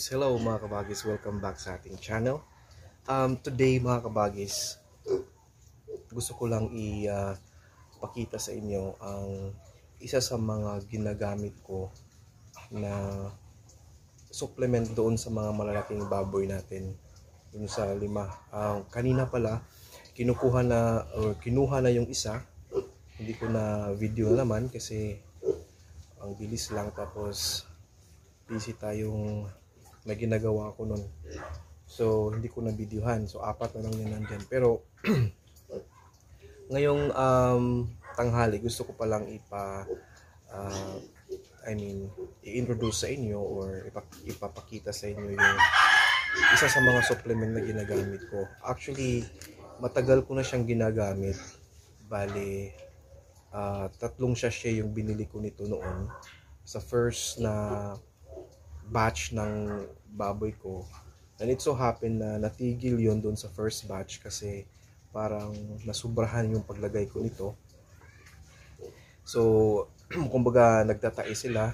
Yes, hello mga kabagis. Welcome back sa ating channel. Today mga kabagis, gusto ko lang ipakita sa inyo ang isa sa mga ginagamit ko na supplement doon sa mga malalaking baboy natin. Yung sa 5. Kanina pala, kinuha na yung isa. Hindi ko na video na naman kasi ang bilis lang, tapos busy tayong may ginagawa ko nun. So, hindi ko na videohan. So, 4 na lang yun nandyan. Pero, ngayong tanghali, gusto ko palang i-introduce sa inyo or ipapakita sa inyo yung isa sa mga supplement na ginagamit ko. Actually, matagal ko na siyang ginagamit. Bali, 3 sachet yung binili ko nito noon. Sa first na batch ng baboy ko. And it so happened na natigil yon doon sa first batch kasi parang nasubrahan yung paglagay ko nito. So, kumbaga nagtatae sila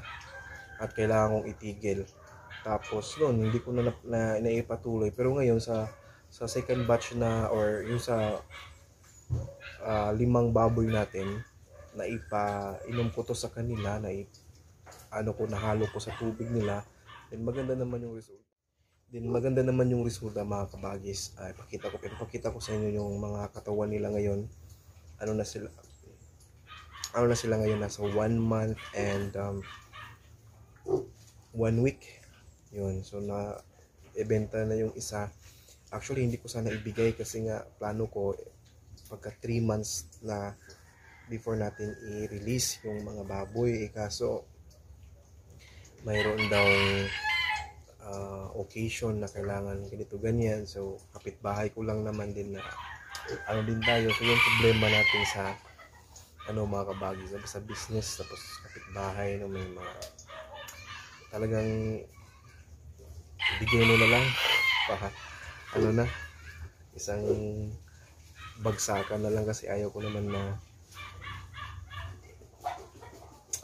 at kailangan kong itigil. Tapos noon, hindi ko na naipatuloy. Pero ngayon sa second batch na, or yung sa 5 baboy natin, naipa-inom ko to sa kanila, nahalo ko sa tubig nila. Then maganda naman yung resulta mga kabagis. Ipapakita ko sa inyo yung mga katawan nila ngayon. Ano na sila ngayon, nasa 1 month and 1 week. Yun, so na ibenta na yung isa. Actually hindi ko sana ibigay kasi nga plano ko pagka 3 months na before natin i-release yung mga baboy. Kaso mayroon daw occasion na kailangan ganito ganyan. So kapitbahay ko lang naman din na din tayo. So yung problema natin sa mga kabagis sa business, tapos kapitbahay no, may mga talagang bigay mo na lang isang bagsakan na lang kasi ayaw ko naman na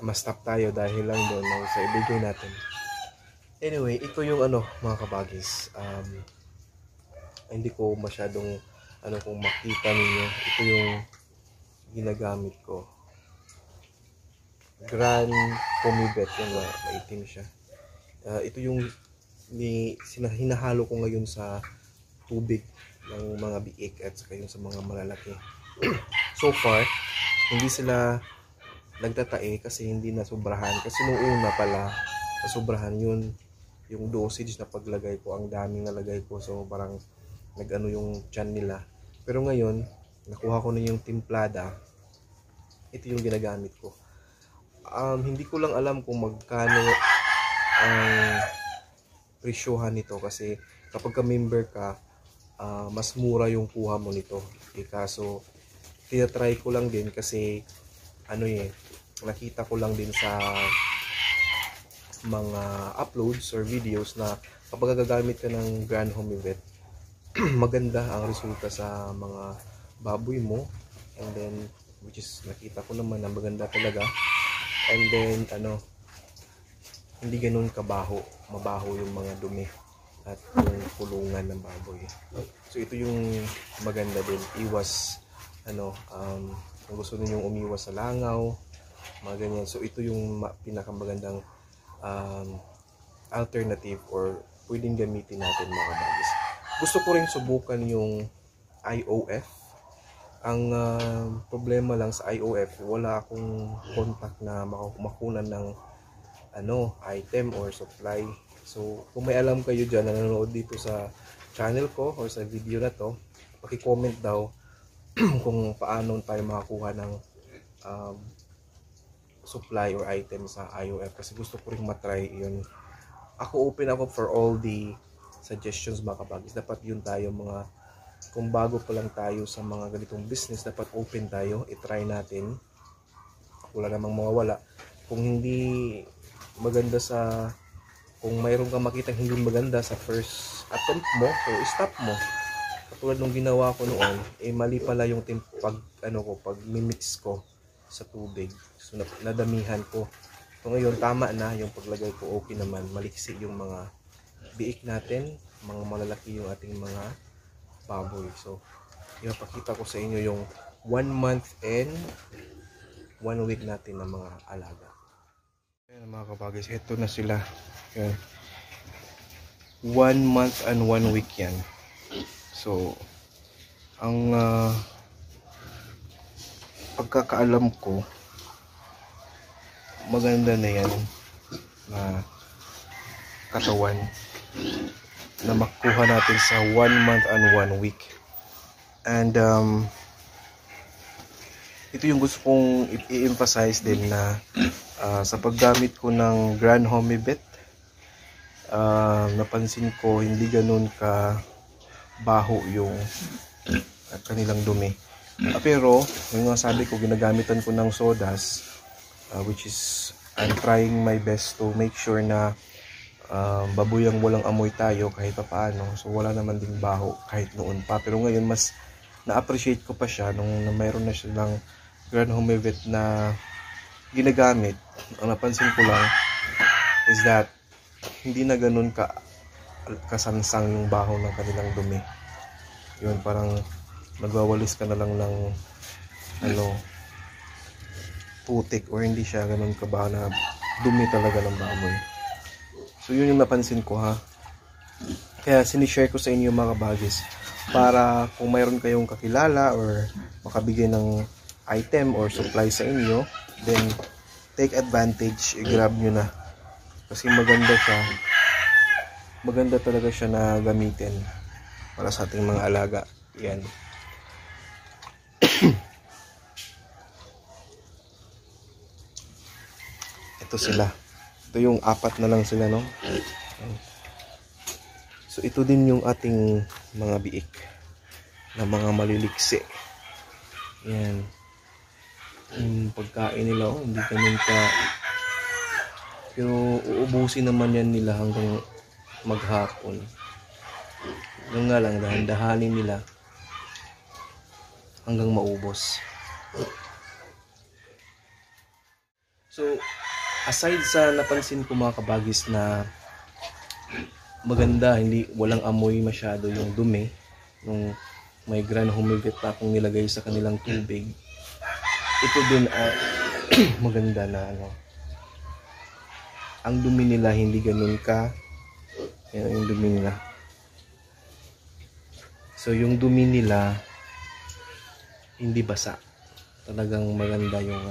ma-stop tayo dahil lang doon sa ibigay natin. Anyway, ito yung mga kabagis. Hindi ko masyadong kung makita ninyo. Ito yung ginagamit ko. Grand Pomibet, yung maitim siya. Ito yung hinahalo ko ngayon sa tubig ng mga biik at saka yung sa mga malalaki. So far, hindi sila nagtatae kasi hindi na sobrahan. Kasi nung una pala, sobrahan yun. Yung dosage na paglagay ko, ang daming nalagay ko. So parang yung tiyan nila. Pero ngayon, nakuha ko na yung timplada. Ito yung ginagamit ko. Hindi ko lang alam kung magkano ang presyohan nito. Kasi kapag ka-member ka, mas mura yung kuha mo nito. Kaso, tinatry ko lang din kasi nakita ko lang din sa mga uploads or videos na kapag gagamit ka ng Grand Homibet, maganda ang resulta sa mga baboy mo. And then, which is nakita ko naman na maganda talaga. And then, hindi ganun mabaho yung mga dumi at yung kulungan ng baboy. So, ito yung maganda din. Iwas, kung gusto ninyong umiwas sa langaw, mga ganyan. So, ito yung pinakamagandang alternative or pwedeng gamitin natin mga kabagis. Gusto ko rin subukan yung IOF. Ang problema lang sa IOF, wala akong contact na makunan ng item or supply. So, kung may alam kayo dyan na nanonood dito sa channel ko or sa video na to, paki-comment daw kung paano tayo makakuha ng supply or item sa IOF, kasi gusto ko rin matry yun. Open ako for all the suggestions mga kabagis. Dapat yun tayo kung bago pa lang tayo sa mga ganitong business, dapat open tayo, i-try natin. Wala namang mawawala. Kung hindi maganda kung mayroon kang makitang hindi maganda sa first attempt mo, so stop mo. Katulad nung ginawa ko noon, mali pala yung pag mimix ko sa tubig. So nadamihan ko. So ngayon tama na yung paglagay ko, okay naman, maliksi yung mga biik natin, mga malalaki yung ating mga baboy. So, ipapakita ko sa inyo yung 1 month and 1 week natin na mga alaga. Ayan mga kabagis, ito na sila. Ayan. 1 month and 1 week yan. So, ang pagkakaalam ko, maganda na yan na katawan na makuha natin sa 1 month and 1 week. And ito yung gusto kong i-emphasize din na sa paggamit ko ng Grand Homebet, napansin ko hindi ganun ka baho yung kanilang dumi. Pero yung nga sabi ko, ginagamitan ko ng sodas, which is I'm trying my best to make sure na babuyang walang amoy tayo kahit pa paano. So wala naman ding baho kahit noon pa. Pero ngayon mas na-appreciate ko pa siya nung mayroon na silang Grand Homebet na ginagamit. Ang napansin ko lang is that hindi na ganun kasansang yung baho ng kanilang dumi. Yun, parang magwawalis ka na lang ng putik, or hindi siya ganun kabaho na dumi talaga ng baboy. So yun yung napansin ko ha. Kaya sinishare ko sa inyo mga kabagis, para kung mayroon kayong kakilala or makabigay ng item or supply sa inyo, then take advantage, i-grab nyo na. Kasi maganda siya. Maganda talaga siya na gamitin para sa ating mga alaga. Yan. Ito sila. Ito yung 4 na lang sila, no? So ito din yung ating mga biik na mga maliliksi. Yan. Yung pagkain nila, hindi ganun ka, pero uubusin naman yan nila hanggang maghapon. Yung nga lang, dahan-dahanin nila hanggang maubos. So aside sa napansin ko mga kabagis na maganda, walang amoy masyado yung dumi, nung may Grand Homebet pa akong nilagay sa kanilang tubig, ito din maganda na ang dumi nila hindi ganun ka, yan yung dumi nila. So yung dumi nila hindi basa, talagang maganda yung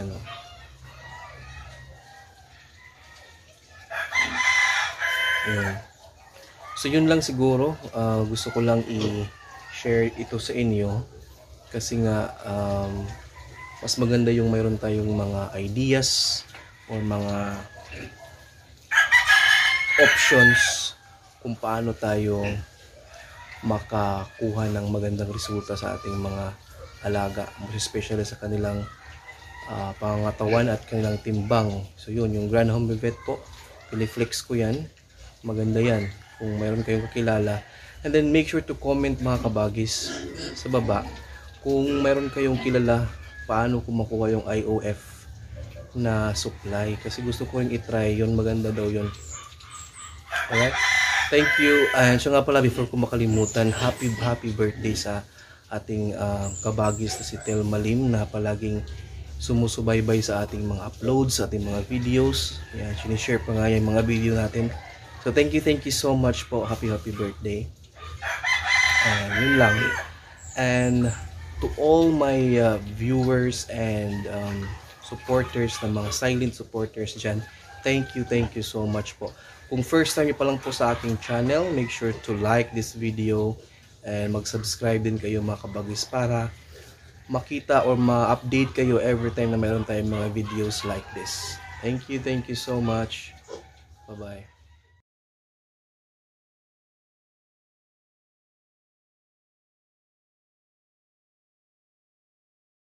yan. So yun lang siguro, gusto ko lang i-share ito sa inyo kasi nga mas maganda yung mayroon tayong mga ideas or mga options kung paano tayo makakuha ng magandang resulta sa ating mga alaga, most especially sa kanilang pangangatawan at kanilang timbang. So yun, yung Grand Homebet po, piniflex ko yan. Maganda yan kung mayroon kayong kakilala. And then make sure to comment mga kabagis sa baba kung mayroon kayong kilala paano ko makuha yung IOF na supply, kasi gusto ko rin i-try yun, maganda daw yun. Alright, thank you. And so nga pala, before ko makalimutan, happy birthday sa ating kabagis na si Telma Lim, na palaging sumusubaybay sa ating mga uploads, sa ating mga videos. Yan, sinishare pa nga yung mga video natin. So thank you so much po. Happy birthday. Yun lang. And to all my viewers and supporters, na mga silent supporters dyan, thank you so much po. Kung first time nyo pa lang po sa aking channel, make sure to like this video and mag-subscribe din kayo mga kabagis para makita or ma-update kayo every time na meron tayong mga videos like this. Thank you so much. Bye-bye.